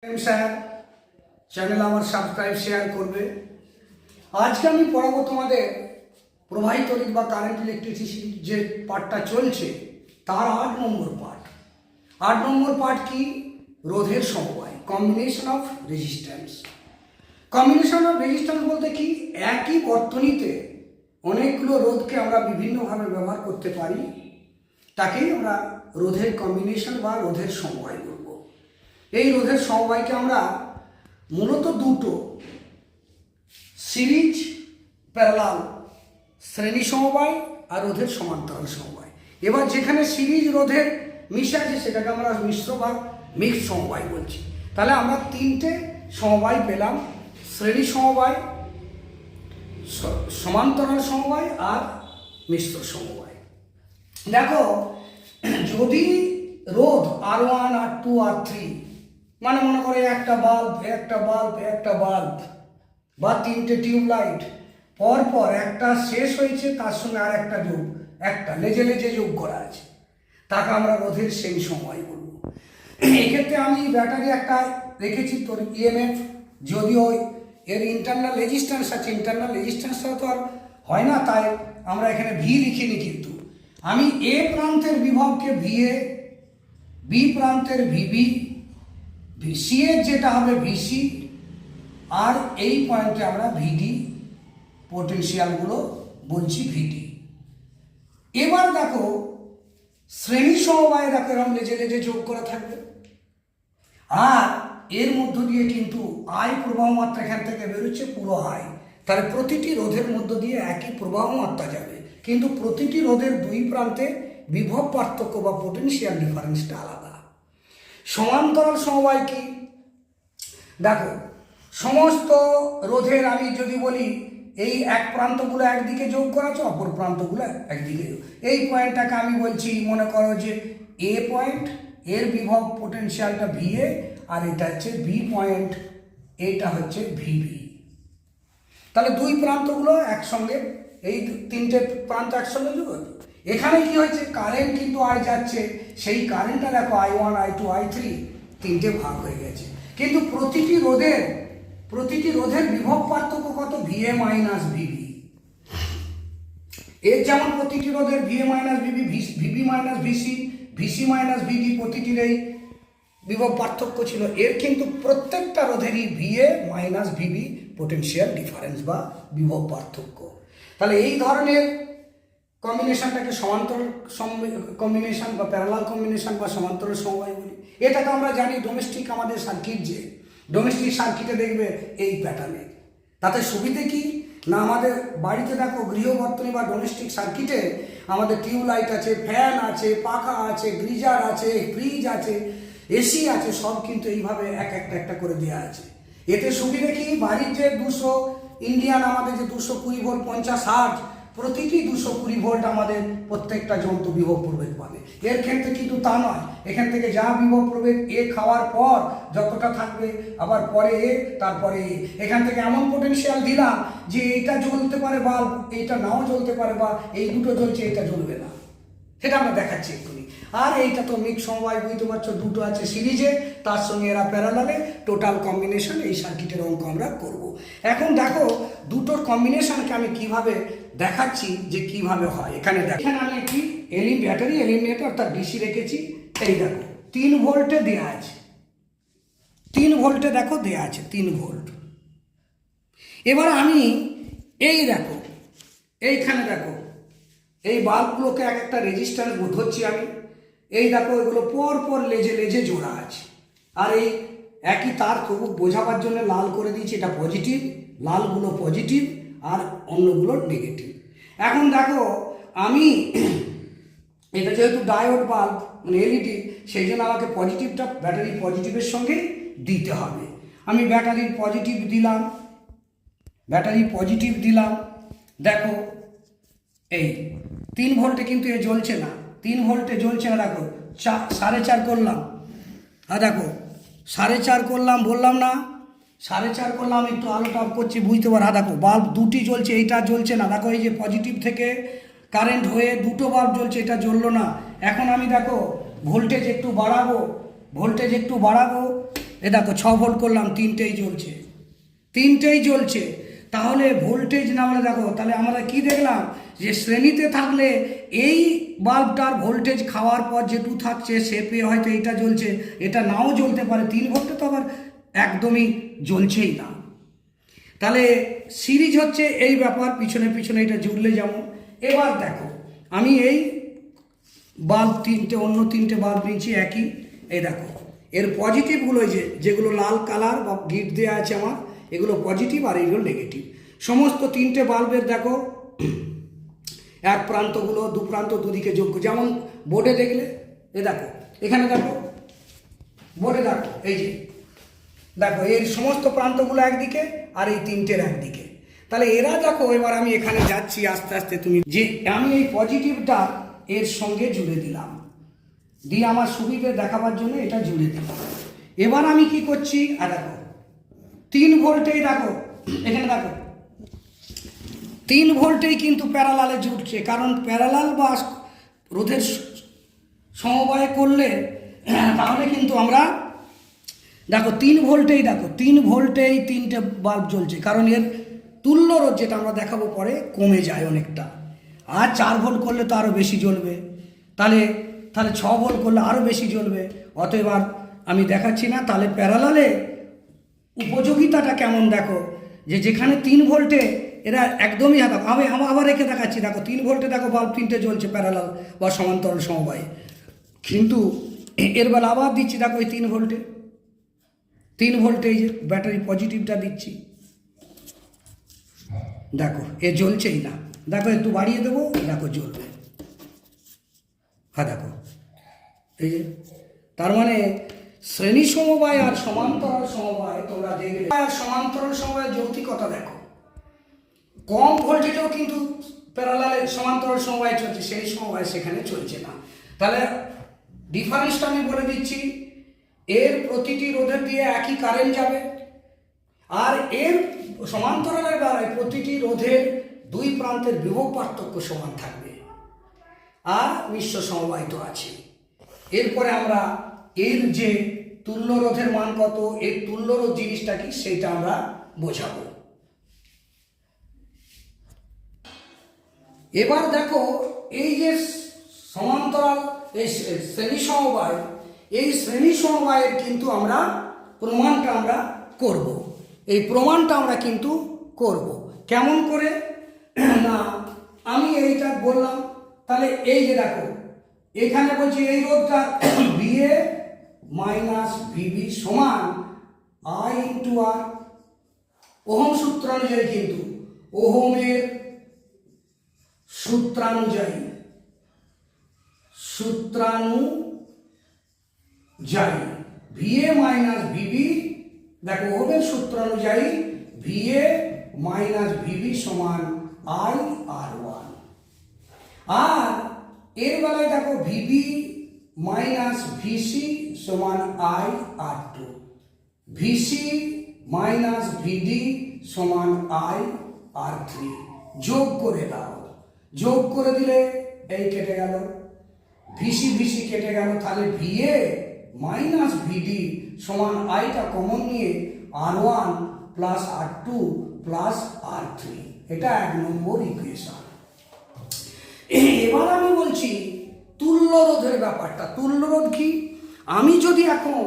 Sir channel আমার subscribe share করবে। আজকে আমি পড়াবো তোমাদের প্রবাহিত তড়িৎ বা কারেন্ট ইলেকট্রিসিটি যে পার্টটা চলছে তার 8 নম্বর পার্ট। 8 নম্বর পার্ট কি? রোধের সমবায়, combination of resistance. Combination of resistance বলতে কি, একই বর্তনীতে অনেকগুলো রোধকে আমরা বিভিন্নভাবে ব্যবহার করতে পারি, তাকেই আমরা রোধের কম্বিনেশন বা রোধের সমবায় বলবো। এই রোধের সমবায়কে আমরা মূলত দুটো, সিরিজ প্যারালাল শ্রেণী সমবায় আর রোধের সমান্তরাল সমবায়। এবার যেখানে সিরিজ রোধের মিশে আছে সেটাকে আমরা মিশ্র বা মিক্স সমবায় বলছি। তাহলে আমরা তিনটে সমবায় পেলাম, শ্রেণী সমবায়, সমান্তরাল সমবায় আর মিশ্র সমবায়। দেখো, যদি রোধ R1 R2 R3 মানে মনে করে একটা বাল্ব বা তিনটে টিউবলাইট পরপর একটা শেষ হয়েছে, তার সঙ্গে আর একটা একটা লেজে যোগ করা আছে, তাকে আমরা রোধের সেই সময় বলবো। এক্ষেত্রে আমি ব্যাটারি একটা রেখেছি তোর ইএমএফ, যদিও এর ইন্টারনাল রেজিস্ট্যান্স আছে, ইন্টারনাল রেজিস্ট্যান্সটা তো আর হয় না, তাই আমরা এখানে ভি লিখিনি, কিন্তু আমি এ প্রান্তের বিভবকে ভিএ, বি প্রান্তের ভিবি, সি এর যেটা হবে ভিসি, আর এই পয়েন্টে আমরা ভিডি পোটেনশিয়ালগুলো বলছি ভিডি। এবার দেখো, শ্রেণী সমবায়ে দেখো এরকম লেজে যোগ করা থাকবে, আর এর মধ্য দিয়ে কিন্তু আই প্রবাহ মাত্রা এখান থেকে বেরোচ্ছে পুরো আই। তাহলে প্রতিটি রোধের মধ্য দিয়ে একই প্রবাহ মাত্রা যাবে, কিন্তু প্রতিটি রোধের দুই প্রান্তে বিভব পার্থক্য বা পোটেনশিয়াল ডিফারেন্সটা আলাদা। সমান্তরাল সমবায় কি? দেখো, সমস্ত রোধের আমি যদি বলি এই এক প্রান্তগুলো একদিকে যোগ করা আছে, অপর প্রান্তগুলো একদিকে, এই পয়েন্টটাকে আমি বলছি, মনে করো যে এ পয়েন্ট, এর বিভব পোটেনশিয়ালটা ভিএ, আর এটা হচ্ছে বি পয়েন্ট, এটা হচ্ছে ভিবি। তাহলে দুই প্রান্তগুলো একসঙ্গে, এই তিনটে প্রান্ত একসঙ্গে যোগ। এখানে কি হয়েছে, কারেন্ট কিন্তু আই যাচ্ছে, সেই কারেন্টটা দেখো I1 I2 I3 তিনটে ভাগ হয়ে গেছে, কিন্তু প্রতিটি রোধের বিভব পার্থক্য কত? VA minus VB. এর যেমন প্রতিটি রোধের VA minus VB, VB minus VC, VC minus VD, প্রতিটির এই বিভব পার্থক্য ছিল। এর কিন্তু প্রত্যেকটা রোধেরই VA minus VB potential difference বা বিভব পার্থক্য। তাহলে এই ধরনের কম্বিনেশনটাকে সমান্তরাল কম্বিনেশন বা প্যারালাল কম্বিনেশন বা সমান্তরাল সমবায় বলি। এটাকে আমরা জানি ডোমেস্টিক আমাদের সার্কিট, যে ডোমেস্টিক সার্কিটে দেখবে এই প্যাটার্নে। তাতে সুবিধে কি না, আমাদের বাড়িতে দেখো গৃহবর্তনী বা ডোমেস্টিক সার্কিটে আমাদের টিউবলাইট আছে, ফ্যান আছে, পাখা আছে, গিজার আছে, ফ্রিজ আছে, এসি আছে, সব কিন্তু এইভাবে একটা করে দেওয়া আছে। এতে সুবিধে কি, বাড়ির যে 200 ইন্ডিয়ান আমাদের যে 220 ভোল্ট 50 হার্জ, প্রতিটি 220 ভোল্ট আমাদের প্রত্যেকটা যন্ত্র বিভব প্রভেদ পাবে। এর ক্ষেত্রে কিন্তু তা নয়, এখান থেকে যা বিভব প্রভেদ এ খাওয়ার পর যতটা থাকবে, আবার পরে এ, তারপরে এ, এখান থেকে এমন পোটেনশিয়াল দিলাম যে এইটা জ্বলতে পারে বাল্ব, এইটা নাও জ্বলতে পারে, বা এই দুটো জ্বলছে এটা জ্বলবে না, সেটা আমরা দেখাচ্ছি এক্ষুনি। আর এইটা তো মিক্স সমবায়, বুঝতে পারছো, দুটো আছে সিরিজে, তার সঙ্গে এরা প্যারালালে, টোটাল কম্বিনেশন এই সার্কিটের অঙ্ক আমরা করব। এখন দেখো দুটোর কম্বিনেশনকে আমি কিভাবে দেখাচ্ছি যে কিভাবে হয়। এখানে দেখো, এখানে আমি একটি ব্যাটারি এলিমিনেটর অর্থাৎ ডিসি রেখেছি। এই দেখো 3 ভোল্টে দেওয়া আছে, 3 ভোল্টে দেখো দেওয়া আছে 3 ভোল্ট। এবার আমি এই দেখো, এইখানে দেখো এই বাল্বগুলোকে একটা রেজিস্ট্যান্স ধরছি আমি, এই দেখো এগুলো পর লেজে জোড়া আছে, আর এই একই তার তবু বোঝাবার জন্য লাল করে দিয়েছি, এটা পজিটিভ, লালগুলো পজিটিভ আর অন্যগুলো নেগেটিভ। এখন দেখো আমি এটা যেহেতু ডায়োড বাল্ব মানে এলইডি, সেই জন্য আমাকে পজিটিভটা ব্যাটারি পজিটিভের সঙ্গে দিতে হবে। আমি ব্যাটারির পজিটিভ দিলাম, দেখো এই 3 ভোল্টে কিন্তু এ জ্বলছে না, 3 ভোল্টে জ্বলছে না। দেখো 4.5 করলাম, আর দেখো 4.5 করলাম, বললাম না 4.5 করলাম, একটু আলোটা অফ করছি বুঝতে পারো। দেখো বাল্ব দুটি জ্বলছে, এইটা জ্বলছে না। দেখো এই যে পজিটিভ থেকে কারেন্ট হয়ে দুটো বাল্ব জ্বলছে, এটা জ্বললো না। এখন আমি দেখো ভোল্টেজ একটু বাড়াবো, এ দেখো 6 ভোল্ট করলাম, তিনটেই জ্বলছে। তাহলে ভোল্টেজ না হলে দেখো, তাহলে আমরা কি দেখলাম যে শ্রেণীতে থাকলে এই বাল্বটার ভোল্টেজ খাওয়ার পর যেটুকু থাকছে সে পেয়ে হয়তো এটা জ্বলছে, এটা নাও জ্বলতে পারে। 3 ভোল্টে তো আবার একদমই জ্বলছেই না। তাহলে সিরিজ হচ্ছে এই ব্যাপার, পিছনে পিছনে এটা জুড়লে যেমন। এবার দেখো আমি এই বাল্ব অন্য তিনটে বাল্ব নিয়েছি একই। এই দেখো এর পজিটিভগুলো যেগুলো লাল কালার বা গিট দেওয়া আছে আমার, এগুলো পজিটিভ আর এগুলো নেগেটিভ। সমস্ত তিনটে বাল্বের দেখো এক প্রান্তগুলো দু প্রান্ত দুদিকে যোগ্য, যেমন বোর্ডে দেখলে। দেখো এখানে দেখো বোর্ডে দেখো, এই যে দেখো এর সমস্ত প্রান্তগুলো একদিকে আর এই তিনটের একদিকে। তাহলে এরা দেখো, এবার আমি এখানে যাচ্ছি আস্তে আস্তে, তুমি যে আমি এই পজিটিভটা এর সঙ্গে জুড়ে দিলাম, দিয়ে আমার সুবিধে দেখাবার জন্য এটা জুড়ে দিলাম। এবার আমি কি করছি, আর দেখো 3 ভোল্টেই দেখো, এখানে দেখো 3 ভোল্টেই কিন্তু প্যারালালে জুড়ছে, কারণ প্যারালাল বা রোধের সমবায় করলে তাহলে কিন্তু আমরা দেখো 3 ভোল্টেই তিনটে বাল্ব জ্বলছে, কারণ এর তুল্য রোধ যেটা আমরা দেখাবো পরে কমে যায় অনেকটা। আর 4 ভোল্ট করলে তো আরও বেশি জ্বলবে, তাহলে 6 ভোল্ট করলে আরও বেশি জ্বলবে। অতএব আর আমি দেখাচ্ছি না। তাহলে প্যারালালে উপযোগিতাটা কেমন দেখো, যে যেখানে 3 ভোল্টে এরা একদমই আমি আবার রেখে দেখাচ্ছি। দেখো 3 ভোল্টে দেখো বাল্ব তিনটে জ্বলছে প্যারালাল বা সমান্তরাল সমবায়ে, কিন্তু এর বেলা আবার দিচ্ছি দেখো এই 3 ভোল্টে এই যে ব্যাটারি পজিটিভটা দিচ্ছি, দেখো এ জ্বলছেই না। দেখো একটু বাড়িয়ে দেবো, দেখো জ্বলবে। হ্যাঁ দেখো এই যে, তার মানে শ্রেণী সমবায় আর সমান্তরাল সমবায় তোমরা দেখলে, আর সমান্তরাল সমবায়ের যৌক্তিকতা দেখো, কম ভোল্টেজেও কিন্তু প্যারালালে সমান্তরাল সমবায় চলছে, সেই সমবায় সেখানে চলছে না। তাহলে ডিফারেন্সটা আমি বলে দিচ্ছি, এর প্রতিটি রোধের দিয়ে একই কারেন্ট যাবে, আর এর সমান্তরালের বেলায় প্রতিটি রোধের দুই প্রান্তের বিভব পার্থক্য সমান থাকবে, আর মিশ্র সমবায় তো আছে। এরপরে আমরা এর যে তুল্য রোধের মান কত, এর তুল্য রোধ জিনিসটা কি সেইটা আমরা বোঝাবো। এবার দেখো এই যে সমান্তরাল এই শ্রেণী সমবায়, এই শ্রেণী সমবায়ের কিন্তু আমরা প্রমাণটা আমরা করব। এই প্রমাণটা আমরা কিন্তু করব কেমন করে না, আমি এইটা বললাম। তাহলে এই যে দেখো এখানে বলছি এই রোধটা VA মাইনাস VB সমান I ইন্টু R। ওহম সূত্রানুযায়ী, কিন্তু ওহমের সূত্রানুযায়ী VA মাইনাস VB, দেখো ওহমের সূত্রানুযায়ী VA মাইনাস VB সমান IR1। আর এর বেলায় দেখো VB মাইনাস VC সমান IR2, VC মাইনাস VD সমান IR3। যোগ করে দাও, যোগ করে দিলে এই কেটে গেল, VC কেটে গেল, তাহলে VA মাইনাস VD সমান আইটা কমন নিয়ে R1 plus R2 plus R3। এটা 1 নম্বর ইকুয়েশন। এবার আমি বলছি তুল্য রোধের ব্যাপারটা। তুল্য রোধ কি, আমি যদি এখন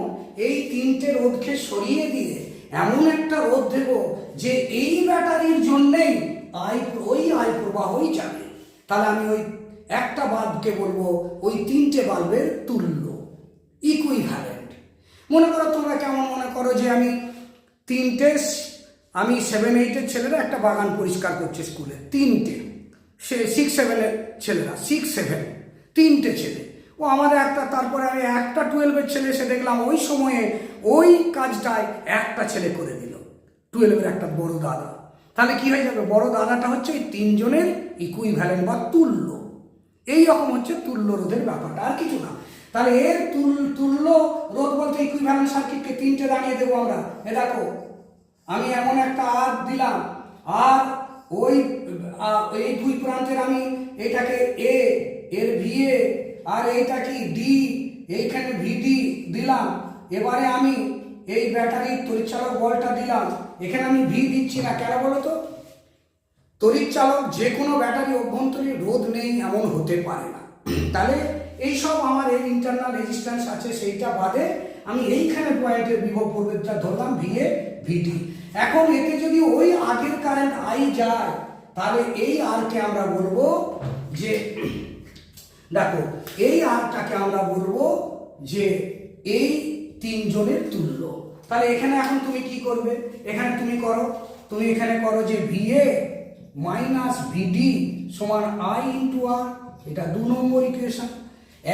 এই তিনটে রোধকে সরিয়ে দিয়ে এমন একটা রোধ দেব যে এই ব্যাটারির জন্যেই ওই আই প্রবাহই যাবে, তাহলে আমি ওই একটা বাল্বকে বলবো ওই তিনটে বাল্বের তুল্য, ইকুইভ্যালেন্ট। মনে করো তোমরা কেমন মনে করো যে আমি 7-8 ছেলেরা একটা বাগান পরিষ্কার করছে স্কুলে, 6-7 ছেলেরা, 6-7 তিনটে ছেলে, ও আমাদের একটা, তারপরে আমি একটা 12 ছেলে এসে দেখলাম ওই সময়ে ওই কাজটায় একটা ছেলে করে দিল, 12 একটা বড় দাদা। তাহলে কি হয়ে যাবে, বড় দাদাটা হচ্ছে এই তিনজনের ইকুইভ্যালেন্ট বা তুল্য। এই রকম হচ্ছে তুল্য রোধের ব্যাপারটা, আর কিছু না। তাহলে এর তুল্য রোধ বলতে ইকুইভ্যালেন্ট সার্কিটকে তিনটে দাঁড়িয়ে দেবো আমরা। এ দেখো আমি এমন একটা আর দিলাম, আর ওই এই দুই প্রান্তের আমি এটাকে এ, এর VA, আর এইটা কি D, এইখানে VD দিলাম। এবারে আমি এই ব্যাটারির তড়িৎচালক বলটা দিলাম, এখানে আমি ভি দিচ্ছি না কেন বলো তো? তড়িৎচালক যে কোনো ব্যাটারি অভ্যন্তরীণ রোধ নেই এমন হতে পারে না। তাহলে এইসব আমার এই ইন্টারনাল রেজিস্ট্যান্স আছে, সেইটা বাদে আমি এইখানে পয়েন্টের বিভব প্রভেদটা ধরলাম ভিএ ভিটি। এখন এতে যদি ওই আগের কারেন্ট আই যায়, তাহলে এই আরকে আমরা বলবো যে, দেখো এই আরটাকে আমরা বলবো যে এই তিনজনের তুল্য। তাহলে এখানে এখন তুমি কি করবে? এখানে তুমি এখানে করো যে ভিএ মাইনাস ভিডি সমান আই ইন্টু আর, এটা 2 নম্বর ইকুয়েশন।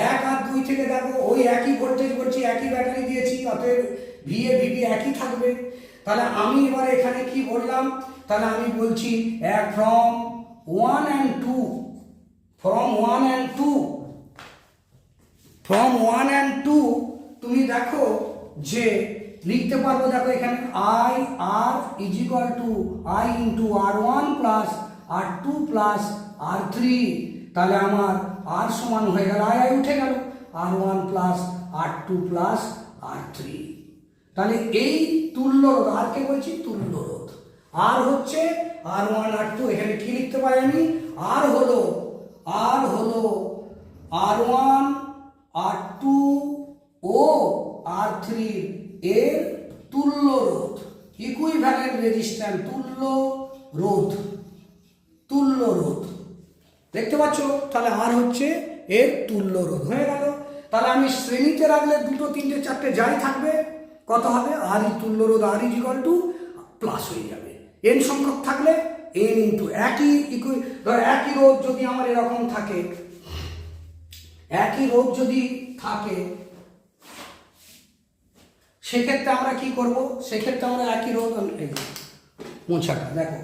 1 আর 2 থেকে দেখো ওই একই ভোল্টেজ বলছি, একই ব্যাটারি দিয়েছি, অতএব ভিএ ভিবি একই থাকবে। তাহলে আমি এবার এখানে কি বললাম? তাহলে আমি বলছি ফ্রম 1 and 2 তুমি দেখো যে লিখতে পারবো, দেখো এখানে I R is equal to I into R1 plus R2 plus R3। তাহলে আমার আর সমান হয়ে গেল, আই উঠে গেল, R1 plus R2 plus R3। তাহলে এই তুল্য রোধ, আর কে বলছি তুল্য রোধ, আর হচ্ছে R1 R2। এখানে কি লিখতে পারি আমি? আর হলো R1 R2 ও R3 এর তুল্য রোধ, ইকুইভ্যালেন্ট রেজিস্ট্যান্স, তুল্য রোধ দেখতে পাচ্ছ? তাহলে আর হচ্ছে এর তুল্য রোধ হয়ে গেল। তাহলে আমি শ্রেণীতে রাখলে 2, 3, 4 যাই থাকবে, কত হবে? আর তুল্য রোধ আর ইজ ইকুয়াল টু প্লাস হয়ে যাবে। এন সংখ্যক থাকলে এন ইন্টু একই রোধ যদি আমার এরকম থাকে, একই রোধ যদি থাকে, সেক্ষেত্রে আমরা কি করব? সেক্ষেত্রে আমরা একই রোধ মোছাটা দেখো,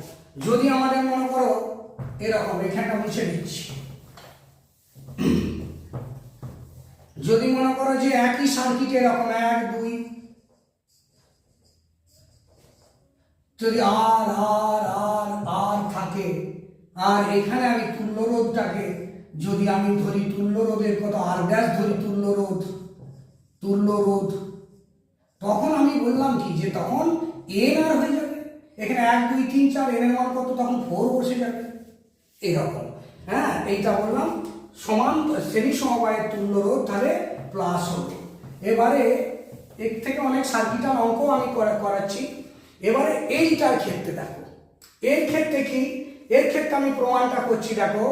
যদি আমাদের মনে করো এরকম, এখানটা মুছে দিচ্ছি, যদি মনে করো যে একই সার্কিট এরকম 1, 2, যদি আর আর আর আর থাকে, আর এখানে আমি তুল্য রোধটাকে যদি আমি ধরি, তুল্য রোধের কত আর ব্যাস ধরি, তুল্য রোধ, তখন আমি বললাম কি যে তখন এন আর হয়ে যাবে। এখানে 1, 2, 3, 4 এন এর মান কত? তখন 4 বসে যাবে এরকম। হ্যাঁ, এইটা বললাম সমান শ্রেণী সমবায়ের তুল্য রোধ, তাহলে প্লাস হবে। এবারে এর থেকে অনেক সার্কিটাল অঙ্ক আমি করাচ্ছি। এবারে এইটার ক্ষেত্রে দেখো, এর ক্ষেত্রে কি? এর ক্ষেত্রে আমি প্রমাণটা করছি, দেখো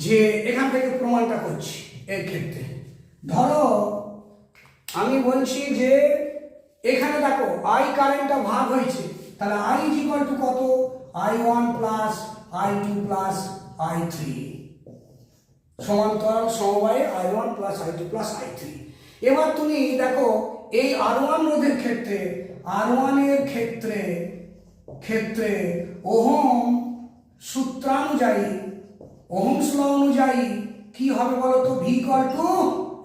যে এখান থেকে প্রমাণটা করছি। এর ক্ষেত্রে ধরো আমি বলছি যে এখানে দেখো আই কারেন্টটা ভাগ হয়েছে, তাহলে আই ইজ ইকুয়াল টু কত? I1 plus I2 plus I3, সমান্তরাল সমবায়ে I1 plus I2 plus I3। এবার তুমি দেখো এই R1 রোধের ক্ষেত্রে, R1 এর ক্ষেত্রে ওহম সূত্রানুযায়ী, ওহমস ল অনুযায়ী কি হবে বলো তো? ভি ইকুয়াল টু,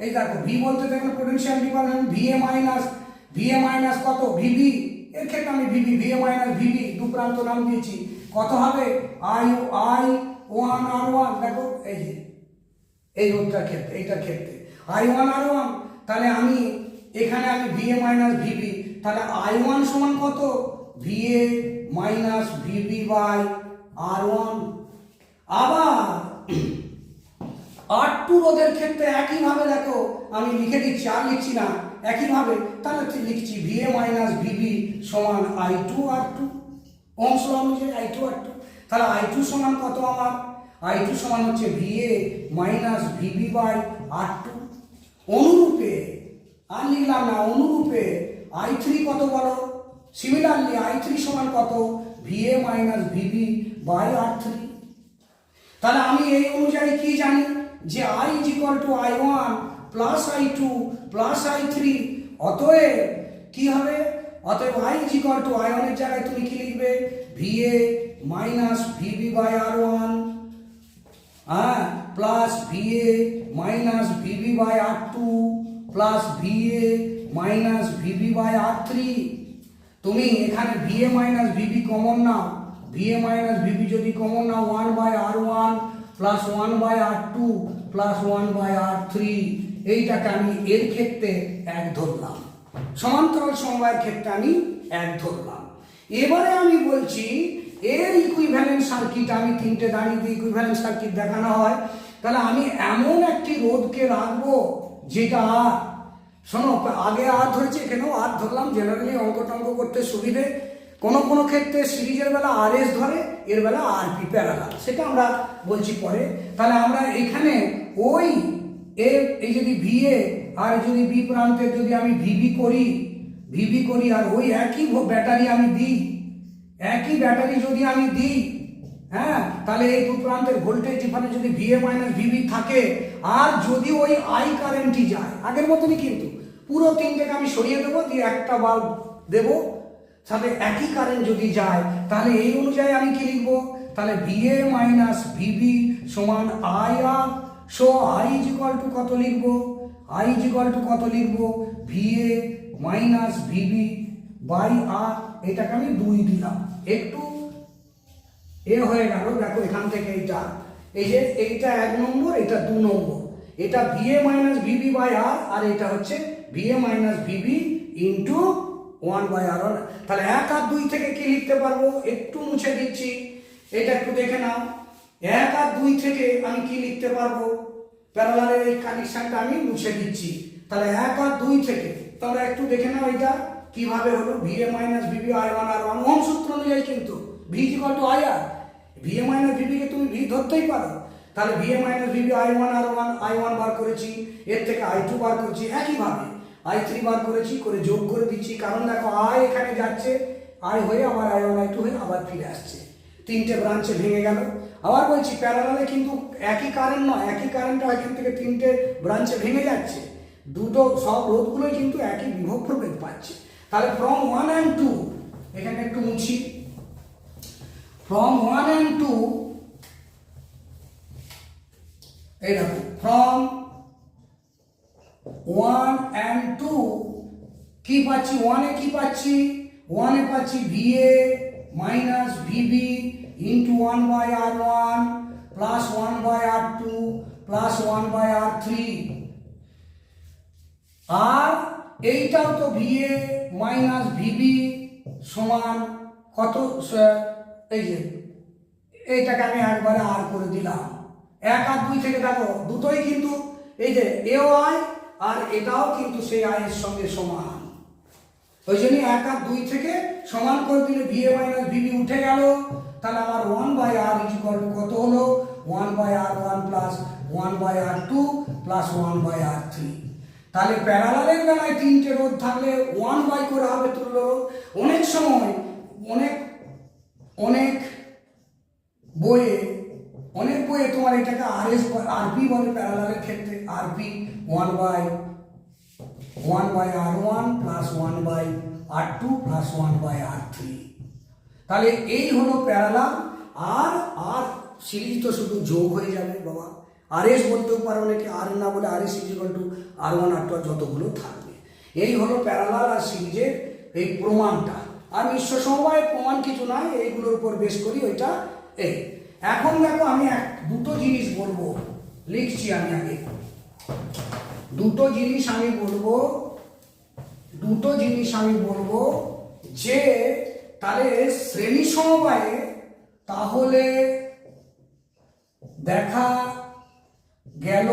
এই দেখো ভি বলতে দেখো পোটেনশিয়াল ডিফারেন্স, ভিএ মাইনাস কত? ভিবি। এর ক্ষেত্রে আমি ভিএ মাইনাস ভিবি দু প্রান্ত নাম দিয়েছি, কত হবে? I1 R1। দেখো এই যে এই রোধটার ক্ষেত্রে, এইটার ক্ষেত্রে I1 R1, তাহলে আমি এখানে আমি ভিএ মাইনাস ভিবি, তাহলে I1 সমান কত? VA minus VB by R1। আবার R2 রোধের ক্ষেত্রে একইভাবে দেখো আমি লিখে দিচ্ছি, আর লিখছি না, একইভাবে তাহলে লিখছি ভিএ মাইনাস ভিবি সমান I2 R2, ওহমস ল অনুযায়ী I2 R2। তাহলে I2 সমান কত আমার? I2 সমান হচ্ছে VA minus VB by R2। অনুরূপে আর লিখলাম না, অনুরূপে I3 কত বলো? সিমিলারলি I3 সমান কত? VA minus VB by R3। তাহলে আমি এই অনুযায়ী কি জানি যে I is equal to I1 plus I2 plus I3। অতএব কি হবে? অতএব I is equal to I1 এর জায়গায় তুমি কি লিখবে? VA minus VB by R1, হ্যাঁ, plus VA minus VB by R2 plus VA minus VB by R3। তুমি এখানে ভিএ মাইনাস ভিবি কমন নাও, ভিএ মাইনাস ভিবি যদি কমন নাও, 1 by R1 plus 1 by R2 plus 1 by R3, এইটাকে আমি এর ক্ষেত্রে 1 ধরলাম। সমান্তরাল সমবায়ের ক্ষেত্রে আমি 1 ধরলাম। এবারে আমি বলছি এর ইকুইভ্যালেন্ট সার্কিট, আমি 3টে দাঁড়িয়ে দিয়ে ইকুইভ্যালেন্ট সার্কিট দেখানো হয়, তাহলে আমি এমন একটি রোধকে রাখবো যেটা আর, শোনো আগে আর ধরেছি, এখানেও আর ধরলাম, জেনারেলি অঙ্ক টঙ্ক করতে সুবিধে। কোনো কোনো ক্ষেত্রে সিরিজের বেলা আর এস ধরে, এর বেলা আর পি প্যারালাল, সেটা আমরা বলছি পরে। তাহলে আমরা এখানে ওই এই যদি ভিএ আর যদি বি প্রান্তের যদি আমি ভিবি করি আর ওই একই ব্যাটারি আমি দিই, একই ব্যাটারি যদি আমি দিই, হ্যাঁ, তাহলে এই দু প্রান্তের ভোল্টেজ ডিফারেন্স যদি ভিএ মাইনাস ভিবি থাকে, আর যদি ওই আই কারেন্টই যায় আগের মতনই, কিন্তু পুরো 3টেকে আমি সরিয়ে দেবো, দিয়ে একটা বাল্ব দেবো, সাথে একই কারেন্ট যদি যায়, তাহলে এই অনুযায়ী আমি কি লিখবো, তাহলে ভিএ মাইনাস ভিবি সমান I R. So I is equal to কত লিখবো, আই ইজ ইকুয়াল টু কত লিখবো, VA minus VB by R. এটাকে আমি 2 দিলাম, একটু এ হয়ে গেল। দেখো এখান থেকে এইটা, এই যে এইটা 1 নম্বর, এটা 2 নম্বর, এটা VA minus VB by R, আর এটা হচ্ছে VA minus VB into 1 by R. তাহলে 1 আর 2 থেকে কি লিখতে পারবো, একটু মুছে দিচ্ছি, এটা একটু দেখে নাও। 1 আর 2 থেকে আমি কি লিখতে পারবো, প্যারালালের এই কানেকশনটা আমি মুছে দিচ্ছি। তাহলে 1 আর 2 থেকে তোমরা একটু দেখে নাও এটা কিভাবে হলো, VA minus VB I one R one, ohm সূত্র অনুযায়ী কিন্তু V equal to I R. VA minus ভিবিকে তুমি ভি ধরতেই পারো, তাহলে VA minus VB I one R one, I one বার করেছি, এর থেকে আই টু বার করছি, একইভাবে আই থ্রি বার করেছি, করে যোগ করে দিচ্ছি, কারণ দেখো আই এখানে যাচ্ছে, আই হয়ে আবার আই ওয়ান আই টু হয়ে আবার ফিরে আসছে, 3টে ব্রাঞ্চে ভেঙে গেল। আবার বলছি প্যারালালে কিন্তু একই কারেন্ট নয়, একই কারেন্টটা এখান থেকে 3টে ব্রাঞ্চে ভেঙে যাচ্ছে, দুটো সব রোধগুলোই কিন্তু একই বিভব প্রভেদ পাচ্ছে। তাহলে ফ্রম 1 and 2, এখানে একটু মুছি, ফ্রম 1 and 2, এই দেখো ফ্রম 1 and 2 কি পাচ্ছি, 1 এ কি পাচ্ছি, 1 এ পাচ্ছি VA minus VB into 1 by R one plus 1 by R two plus 1 by R three, আর এইটাও তো ভিএ মাইনাস ভিবি সমান কত, এই যে এইটাকে আমি একবারে আর করে দিলাম। 1 আর 2 থেকে দেখো দুটোই কিন্তু এই যে এও আই আর এটাও কিন্তু সেই আয়ের সঙ্গে সমান, ওই জন্যই 1 আর 2 থেকে সমান করে দিলে ভিএ মাইনাস ভিবি উঠে গেল। তাহলে আমার 1 by R is equal to কত হলো, 1 by R one plus 1 by R two plus 1 by R three. তাহলে প্যারালালের বেলায় 3টে রোধ থাকলে 1 বাই করে হবে তুল্য রোধ। অনেক সময় অনেক বইয়ে তোমার এটাকে আরএস আরপি বলে, প্যারালালের ক্ষেত্রে RP 1 by R one plus 1 by R two plus 1 by R three. তাহলে এই হলো প্যারালাল। আর সিরিজ তো শুধু যোগ হয়ে যাবে বাবা, আরএস বলতেও পারো অনেকে, আর না বলে RS is equal to R one R two যতগুলো থাকবে। এই হলো প্যারালাল আর সিরিজের এই প্রমাণটা। আর মিশ্র সমবায়ের প্রমাণ কিছু নয়, এইগুলোর উপর বেশ করি ওইটা। এই এখন দেখো আমি দুটো জিনিস বলবো, লিখছি আমি আগে, দুটো জিনিস আমি বলবো যে তাহলে শ্রেণী সমবায়ে তাহলে দেখা গেল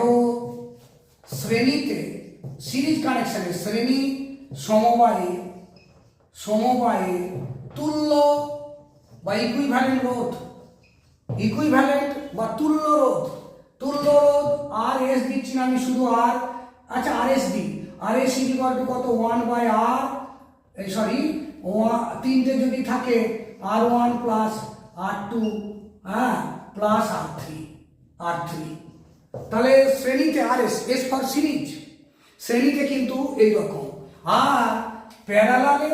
শ্রেণীতে সিরিজ কানেকশনে শ্রেণী সমবায়ে তুল্য বা ইকুইভ্যালেন্ট রোধ, ইকুইভ্যালেন্ট বা তুল্য রোধ আর এস দিচ্ছি না আমি, শুধু আর, আচ্ছা আর এস দিই, আর এস ইজ ইকুয়াল টু কত 1 বাই আর, সরি 3টে যদি থাকে আর ওয়ান প্লাস আর টু, হ্যাঁ, প্লাস আর থ্রি। তাহলে শ্রেণীতে আর এস ফর সিরিজ, শ্রেণীতে কিন্তু এইরকম। আর প্যারালালে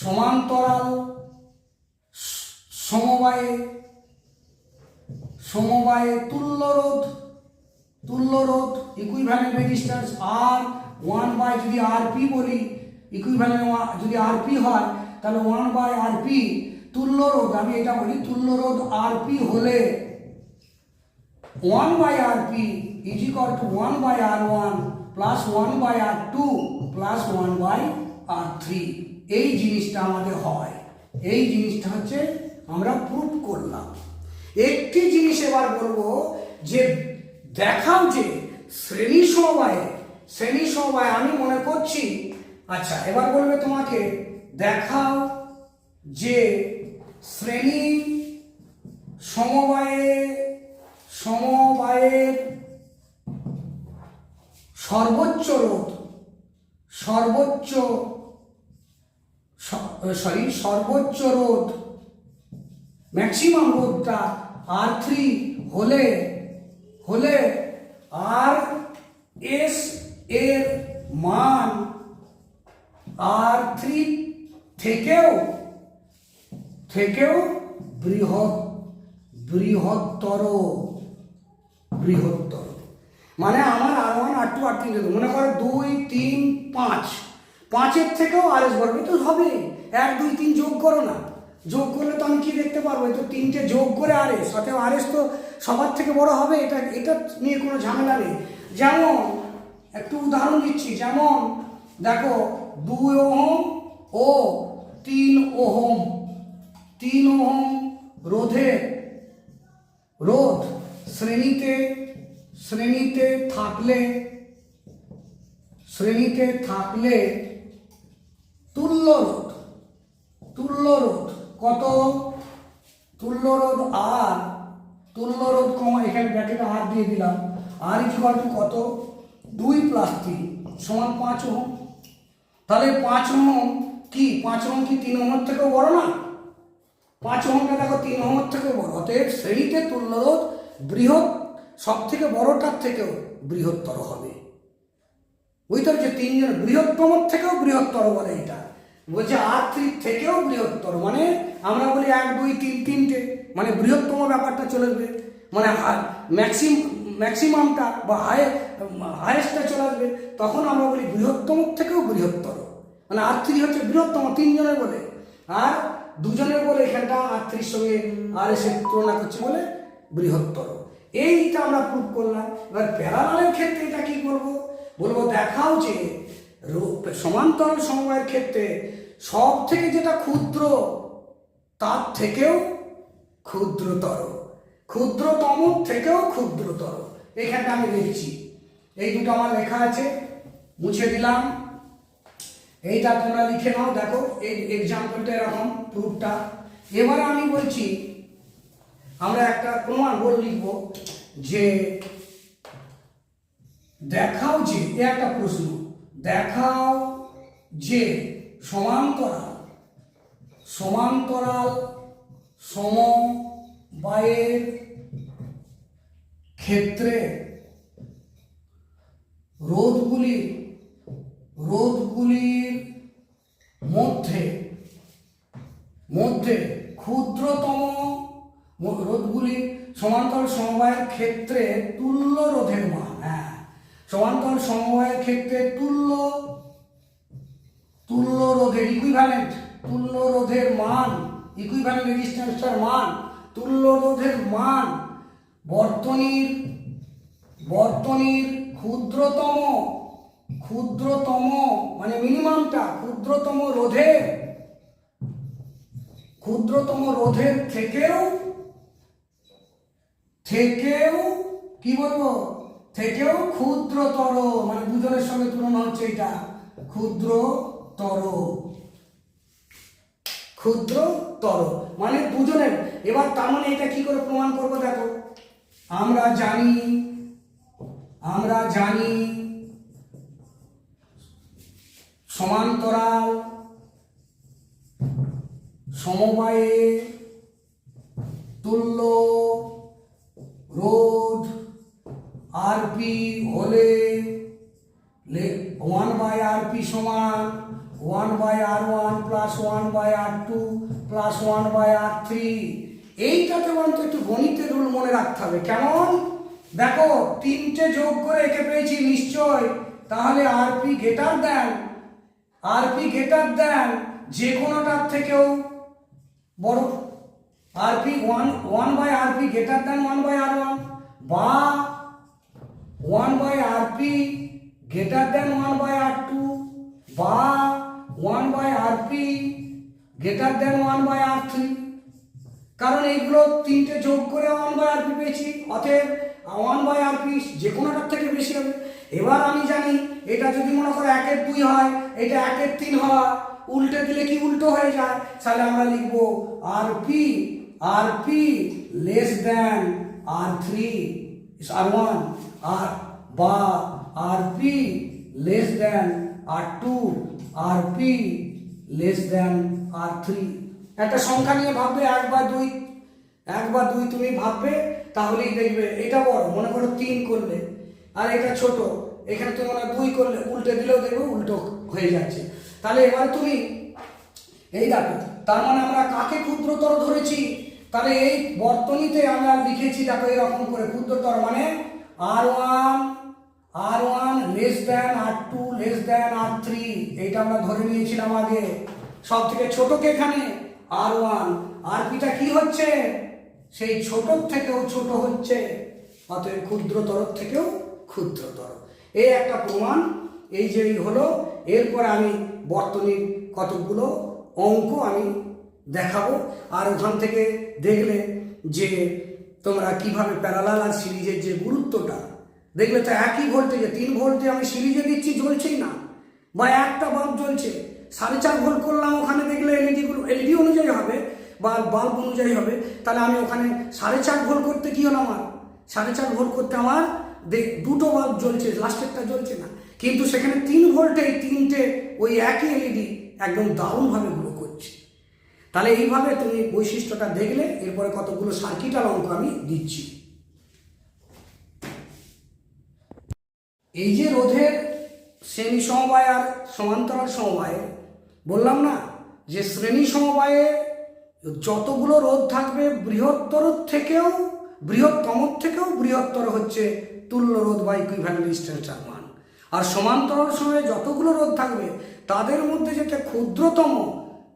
সমান্তরাল সমবায়ে তুল্য রোধ ইকুইভ্যালেন্ট রেজিস্ট্যান্স আর 1 বাই, যদি আরপি বলি ইকুইভ্যালেন্ট যদি আরপি হয় তাহলে 1 বাই আরপি তুল্য রোধ, আমি এটা বলি তুল্য রোধ আরপি হলে 1 by RP is equal to 1 by R one plus 1/r2 plus 1/r3, এই জিনিসটা আমাদের হয়। এই জিনিসটা হচ্ছে আমরা প্রুফ করলাম। একটি জিনিস এবার বলবো যে দেখাও যে শ্রেণী সমবায়ে আমি মনে করছি, আচ্ছা এবার বলবে তোমাকে দেখাও যে শ্রেণী সমবায়ের সর্বোচ্চ রোধ ম্যাক্সিমাম রোধটা R3 হলে আর এস এর মান R3 থেকেও বৃহত্তর, মানে আমার R1 R2 R3 মনে করো 2 3 5, 5-এর থেকেও RS বাড়বে তো হবে। 1 2 3 যোগ করো না, যোগ করলে তো আমি কি দেখতে পারবো, তো 3টে যোগ করে RS, অতএব RS তো সবার থেকে বড় হবে। এটা নিয়ে কোনো ঝামেলা নেই। যেমন একটু উদাহরণ দিচ্ছি, যেমন দেখো 2 ওহম ও 3 ওহম রোধ শ্রেণীতে থাকলে তুল্য রোধ কত? তুল্য রোধ কমা, এখানে ব্র্যাকেটে আর দিয়ে দিলাম, আর ইকুয়াল টু কত? 2 + 3 সমান 5 ওহম। তাহলে 5 ওহম কি 3 ওহমের থেকেও বড় না? 5 ওহমটা দেখো 3 ওহমের থেকেও বড়। অতএব শ্রেণীতে তুল্য রোধ সব থেকে বড়টার থেকেও বৃহত্তর হবে। বুঝতে পারছো? 3জন বৃহত্তম থেকেও বৃহত্তর বলে এটা, বলছে R3 থেকেও বৃহত্তর, মানে আমরা বলি 1 2 3 3টে, মানে বৃহত্তম ব্যাপারটা চলে আসবে, মানে ম্যাক্সিমামটা বা হাইয়েস্টটা চলে আসবে, তখন আমরা বলি বৃহত্তম থেকেও বৃহত্তর, মানে R3 হচ্ছে বৃহত্তম 3 জনের বলে, আর 2 জনের বলে এখানটা R3-র সঙ্গে RS এর তুলনা করছে বলে বৃহত্তর। এইটা আমরা প্রুফ করলাম। এবার প্যারালালের ক্ষেত্রে এটা কি বলবো দেখাও যে সমান্তরাল সমবায়ের ক্ষেত্রে সব থেকে যেটা ক্ষুদ্র তার থেকেও ক্ষুদ্রতম থেকেও ক্ষুদ্রতর। এইখানটা আমি লিখছি, এই দুটো আমার লেখা আছে, মুছে দিলাম। এইটা তোমরা লিখে নাও, দেখো এই এক্সাম্পলটা এরকম প্রুফটা। এবার আমি বলছি, আমরা একটা প্রমাণ লিখব যে দেখাও যে, একটা প্রশ্ন, দেখাও যে সমান্তরাল সমবায়ের ক্ষেত্রে রোধগুলির মধ্যে ক্ষুদ্রতম রোধগুলির সমান্তরাল সমবায়ের ক্ষেত্রে তুল্য রোধের মান, সমান্তরাল সমবায়ের ক্ষেত্রে তুল্য রোধের তুল্য রোধের মান, ইকুইভ্যালেন্ট রেজিস্ট্যান্সটার মান, তুল্য রোধের মান বর্তনীর ক্ষুদ্রতম মানে মিনিমামটা ক্ষুদ্রতম রোধের থেকেও কি বলবো, থেকেও ক্ষুদ্রতর, মানে দুজনের সঙ্গে তুলনা হচ্ছে, এটা ক্ষুদ্রতর মানে দুজনের। এবার তার মানে এটা কি করে প্রমাণ করবো, দেখো আমরা জানি সমান্তরাল সমবায়ে তুল্য রোধ RP হলে 1/RP সমান 1/R1 plus 1/R2 plus 1/R3। এইটাতে বলতো একটু গণিতের রুল মনে রাখতে হবে। কেমন? দেখো 3টে যোগ করে একে পেয়েছি নিশ্চয়, তাহলে RP গ্রেটার দেন যে কোনোটার থেকেও বড়, RP 1/RP greater than 1/R1 বা 1/RP গ্রেটার দেন 1/r2 বা 1/rp গ্রেটার দেন 1/r3, কারণ এইগুলো তিনটে যোগ করে 1/rp পেয়েছি, অতএব 1/rp যে কোনোটার থেকে বেশি হবে। এবার আমি জানি এটা যদি মনে করো 1/2 হয়, এটা 1/3 হয়, উল্টে দিলে কি উল্টো হয়ে যায়, তাহলে আমরা লিখবো rp less than r3 r1 আর বা rp less than r2 rp less than r3। একটা সংখ্যা নিয়ে ভাববে 1 বা 2 তুমি ভাববে, তাহলেই দেখবে এটা বড়, মনে করো 3 করলে, আর এটা ছোট, এখানে তুমি মনে 2 করলে, উল্টে দিলেও দেখবে উল্টো হয়ে যাচ্ছে। তাহলে এবার তুমি এই দেখো, তার মানে আমরা কাকে ক্ষুদ্রতর ধরেছি, তাহলে এই বর্তনীতে আমরা লিখেছি দেখো এরকম করে, ক্ষুদ্রতর মানে r1 less than r2 less than r3, এইটা আমরা ধরে নিয়েছিলাম আগে। সব থেকে ছোটকে এখানে r1, rpটা কি হচ্ছে, সেই ছোটর থেকেও ছোট হচ্ছে, অতএব ক্ষুদ্রতর থেকেও ক্ষুদ্রতর। এই একটা প্রমাণ, এই যে হলো। এরপরে আমি বর্তনীর কতগুলো অঙ্ক আমি দেখাবো, আর ওখান থেকে দেখলে যে তোমরা কিভাবে প্যারালাল আর সিরিজের যে গুরুত্বটা দেখলে, তো একই ভোল্টেজে 3 ভোল্টে আমি সিরিজে দিচ্ছি, জ্বলছেই না, বা একটা বাল্ব জ্বলছে, 4.5 ভোল্ট করলাম, ওখানে দেখলে এলইডি অনুযায়ী হবে বা বাল্ব অনুযায়ী হবে, তাহলে আমি ওখানে 4.5 ভোল্ট করতে কি হলো, আমার 4.5 ভোল্ট করতে আমার দুটো বাল্ব জ্বলছে, লাস্টেরটা জ্বলছে না, কিন্তু সেখানে 3 ভোল্টে 3টে ওই একই এলইডি একদম দারুণভাবে গ্লো করছে। তাহলে এইভাবে তুমি বৈশিষ্ট্যটা দেখলে, এরপরে কতগুলো সার্কিটাল অঙ্ক আমি দিচ্ছি। এই যে রোধের শ্রেণী সমবায় আর সমান্তরাল সমবায়ে বললাম না, যে শ্রেণী সমবায়ে যতগুলো রোধ থাকবে বৃহত্তম থেকেও বৃহত্তর হচ্ছে তুল্য রোধ বা ইকুইভ্যালেন্ট রেজিস্ট্যান্সের মান, আর সমান্তরাল সময়ে যতগুলো রোধ থাকবে তাদের মধ্যে যেটা ক্ষুদ্রতম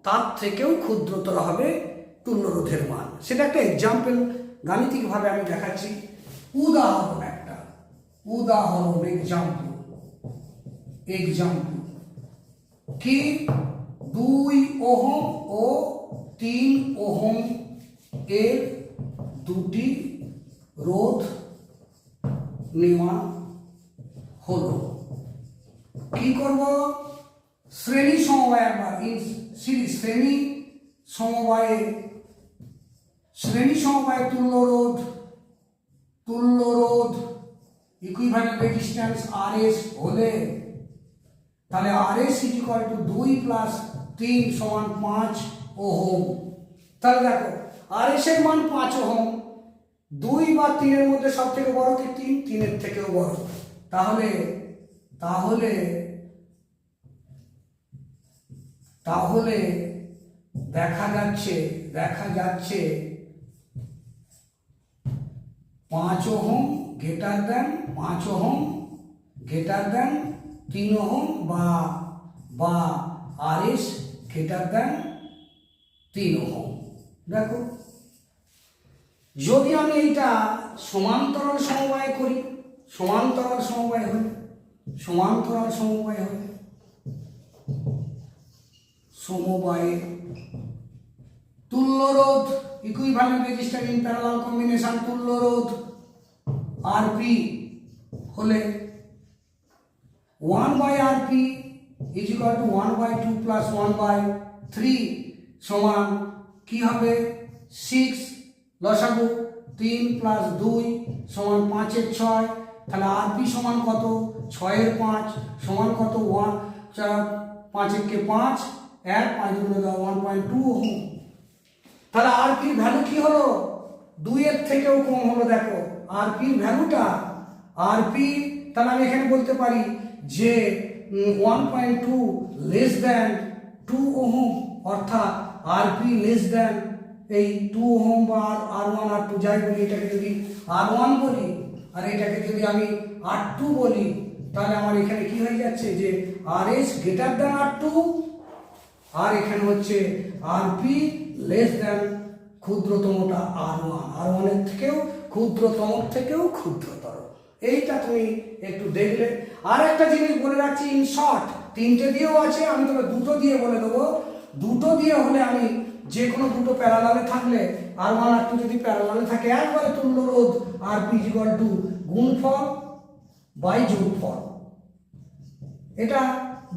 তার থেকেও ক্ষুদ্রতর হবে তুল্য রোধের মান। সেটা একটা এক্সাম্পল গাণিতিকভাবে আমি দেখাচ্ছি। উদাহরণ এক্সাম্পল কি 2 ওহম ও 3 ওহম এর দুটি রোধ নেওয়া হলো। কি করব, শ্রেণী সমবায়, একবার শ্রেণী সমবায়ে তুল্য রোধ ইকুইভ্যালেন্ট রেজিস্ট্যান্স RS হলে, তাহলে RS ইকুয়াল টু 2 প্লাস 3 সমান 5 ওহম। তাহলে দেখো RS এর মান 5 ওহম, 2 বা 3 এর মধ্যে সব থেকে বড় কি 3, 3 এর থেকেও বড়, তাহলে দেখা যাচ্ছে 5 ohm greater than 5 ohm greater than 3 ohm বা RS গ্রেটার দেন 3 ওহম। দেখো যদি আমি এইটা সমান্তরাল সমবায় করি, সমান্তরাল সমবায় হলে সমবায়ে তুল্য রোধ equivalent resistance in parallel combination তুল্য রোধ RP হলে 1/RP is equal two 1/2 plus 1/3 সমান কি হবে 6, লসাগু 3 প্লাস 2 সমান 5 এর 6, তাহলে RP সমান কত, 6 এর 5 সমান কত, 5 এর 5 1 5 গুণ 1.2 ওহম। তাহলে RP ভ্যালু কি হলো, 2 এর থেকেও কম হলো। দেখো RP ভ্যালুটা, RP তাহলে আমি এখানে বলতে পারি যে 1.2 লেস দেন 2 ওহম, অর্থাৎ RP লেস দেন এই 2 ওহম বা R1 R2 যাই বলি, এটাকে যদি R1 বলি আর এটাকে যদি আমি R2 বলি, তাহলে আমার এখানে কি হয়ে যাচ্ছে যে RS গ্রেটার দেন R2, আর এখানে হচ্ছে RP লেস দেন ক্ষুদ্রতমটা R1 এর থেকেও ক্ষুদ্রতর। এইটা তুমি একটু দেখলে। আর একটা জিনিস বলে রাখছি, ইন শর্ট তিনটে দিয়েও আছে, আমি তবে দুটো দিয়ে বলে দেবো। দুটো দিয়ে হলে আমি যে কোনো দুটো প্যারালালে থাকলে R1 R2 যদি প্যারালালে থাকে একবারে তুল্য রোধ আর P = গুণফল বাই যোগফল। এটা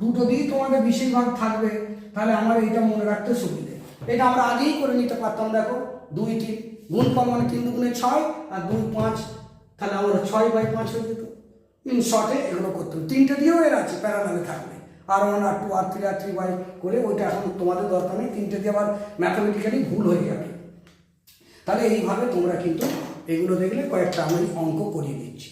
দুটো দিয়ে তোমাদের বেশিরভাগ থাকবে, তাহলে আমার এইটা মনে রাখতে সুবিধে। এটা আমরা আগেই করে নিতে পারতাম, দেখো 2 3 গুণফল মানে 3 দুগুণে 6 আর 2 5, তাহলে আমরা 6/5 হয়ে যেত। ইন শর্টে এগুলো করতে হবে। তিনটে দিয়েও এর আছে প্যারালালে থাকবে, R1 R2 R3 R3 by করে, ওইটা এখন তোমাদের দরকার নেই। তিনটে দিয়ে আবার ম্যাথমেটিক্যালি ভুল হয়ে যাবে। তাহলে এইভাবে তোমরা কিন্তু এগুলো দেখলে কয়েকটা আমি অঙ্ক করিয়ে দিচ্ছি।